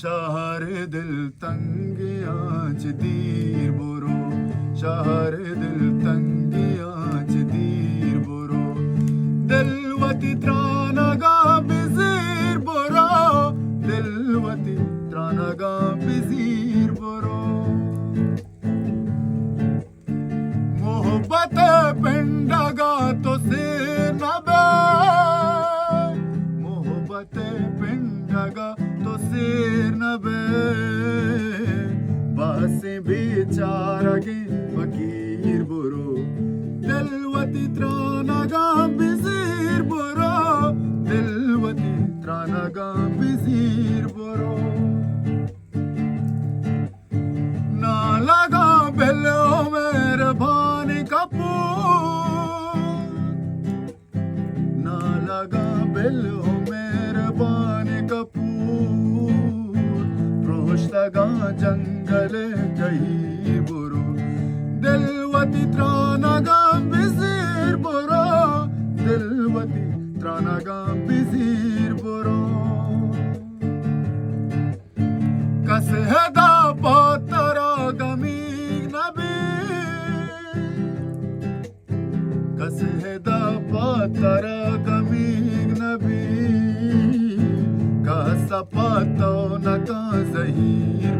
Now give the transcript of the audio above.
शहर दिल तंगियां च दीर बोरो शहर दिल तंगियां च दीर बोरो दिलवती त्रानगा बिजीर बोरो दिलवती त्रानगा बिजीर बोरो मोहब्बत पिंडगा तो से नबे मोहब्बत पिंडगा तो सिर नबे बासे बेचारगे फकीर बुरो दिलवती त्रानगा बिजीर बुरो दिलवती त्रानगा बिजीर बुरो ना लगा बिलो मेहरबानी कपूर ना लगा बिलो मेहरबानी कपूर रोशतगा जंगल गही बुरो दिलवती त्रानगा बिजीर बुरो दिलवती त्रानगा बिजीर बुरो कसहदा पातरा गमी नबी कसहदा पातरा गमी नबी का सपातो न का जहीर